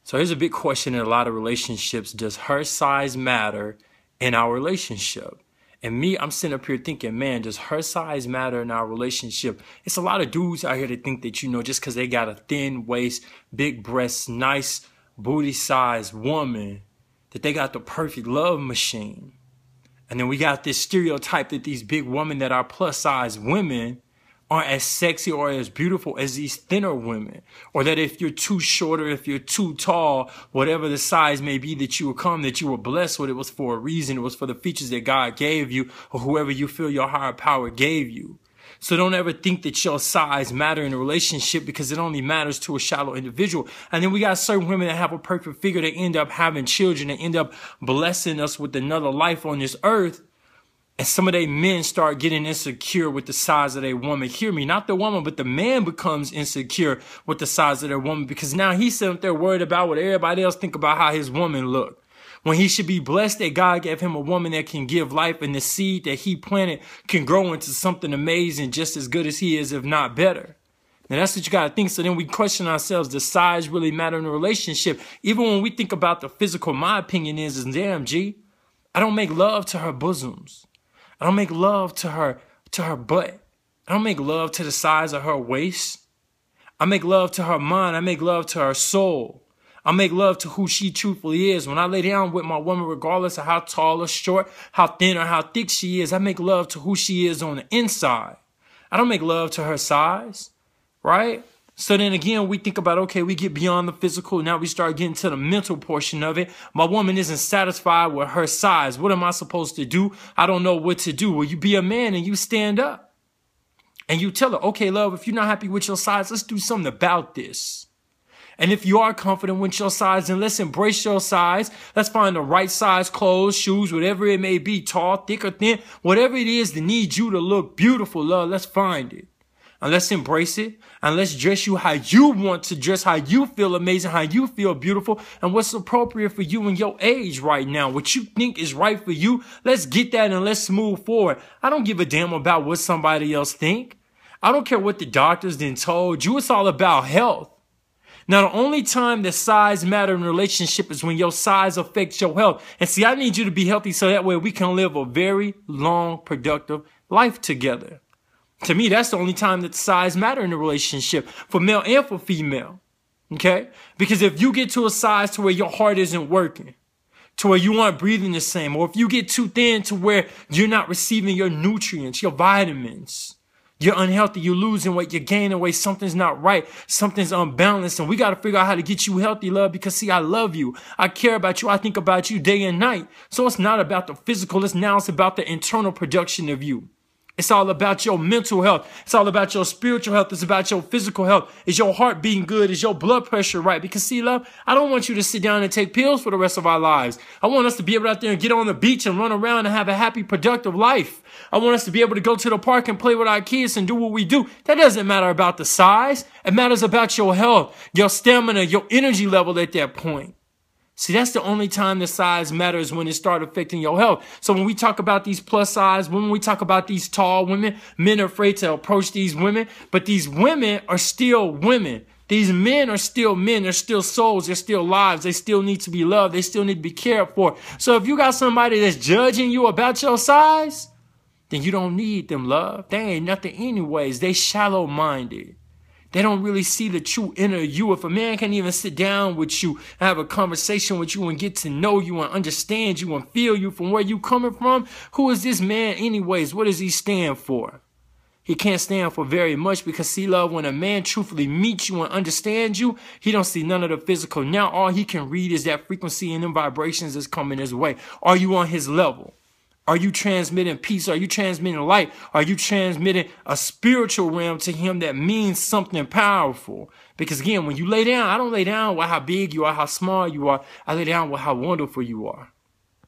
So here's a big question in a lot of relationships. Does her size matter in our relationship? And me, I'm sitting up here thinking, man, does her size matter in our relationship? It's a lot of dudes out here that think that, just because they got a thin waist, big breasts, nice booty size woman, that they got the perfect love machine. And then we got this stereotype that these big women that are plus size women aren't as sexy or as beautiful as these thinner women. Or that if you're too short or if you're too tall, whatever the size may be that you were blessed with, it was for a reason. It was for the features that God gave you or whoever you feel your higher power gave you. So don't ever think that your size matter in a relationship, because it only matters to a shallow individual. And then we got certain women that have a perfect figure. They end up having children. They end up blessing us with another life on this earth. And some of they men start getting insecure with the size of their woman. Hear me, not the woman, but the man becomes insecure with the size of their woman, because now he's sitting there worried about what everybody else think about how his woman look. When he should be blessed that God gave him a woman that can give life, and the seed that he planted can grow into something amazing just as good as he is, if not better. Now that's what you got to think. So then we question ourselves, does size really matter in a relationship? Even when we think about the physical, my opinion is damn, G, I don't make love to her bosoms. I don't make love to her butt. I don't make love to the size of her waist. I make love to her mind. I make love to her soul. I make love to who she truthfully is. When I lay down with my woman, regardless of how tall or short, how thin or how thick she is, I make love to who she is on the inside. I don't make love to her size, right? So then again, we think about, okay, we get beyond the physical. Now we start getting to the mental portion of it. My woman isn't satisfied with her size. What am I supposed to do? I don't know what to do. Well, you be a man and you stand up and you tell her, okay, love, if you're not happy with your size, let's do something about this. And if you are confident with your size, then let's embrace your size. Let's find the right size clothes, shoes, whatever it may be, tall, thick or thin, whatever it is that needs you to look beautiful, love, let's find it. And let's embrace it. And let's dress you how you want to dress, how you feel amazing, how you feel beautiful, and what's appropriate for you in your age right now. What you think is right for you, let's get that and let's move forward. I don't give a damn about what somebody else think. I don't care what the doctors then told you. It's all about health. Now, the only time that size matter in a relationship is when your size affects your health. And see, I need you to be healthy so that way we can live a very long, productive life together. To me, that's the only time that size matter in a relationship, for male and for female. Okay? Because if you get to a size to where your heart isn't working, to where you aren't breathing the same, or if you get too thin to where you're not receiving your nutrients, your vitamins, you're unhealthy, you're losing weight, you're gaining weight, something's not right, something's unbalanced, and we got to figure out how to get you healthy, love, because see, I love you, I care about you, I think about you day and night. So it's not about the physical, it's about the internal production of you. It's all about your mental health. It's all about your spiritual health. It's about your physical health. Is your heart beating good? Is your blood pressure right? Because see, love, I don't want you to sit down and take pills for the rest of our lives. I want us to be able to out there and get on the beach and run around and have a happy, productive life. I want us to be able to go to the park and play with our kids and do what we do. That doesn't matter about the size. It matters about your health, your stamina, your energy level at that point. See, that's the only time the size matters, when it starts affecting your health. So when we talk about these plus size women, we talk about these tall women, men are afraid to approach these women, but these women are still women. These men are still men. They're still souls. They're still lives. They still need to be loved. They still need to be cared for. So if you got somebody that's judging you about your size, then you don't need them, love. They ain't nothing anyways. They shallow-minded. They don't really see the true inner you. If a man can't even sit down with you and have a conversation with you and get to know you and understand you and feel you from where you coming from, who is this man anyways? What does he stand for? He can't stand for very much, because see, love, when a man truthfully meets you and understands you, he don't see none of the physical. Now all he can read is that frequency and them vibrations that's coming his way. Are you on his level? Are you transmitting peace? Are you transmitting light? Are you transmitting a spiritual realm to him that means something powerful? Because again, when you lay down, I don't lay down with how big you are, how small you are. I lay down with how wonderful you are.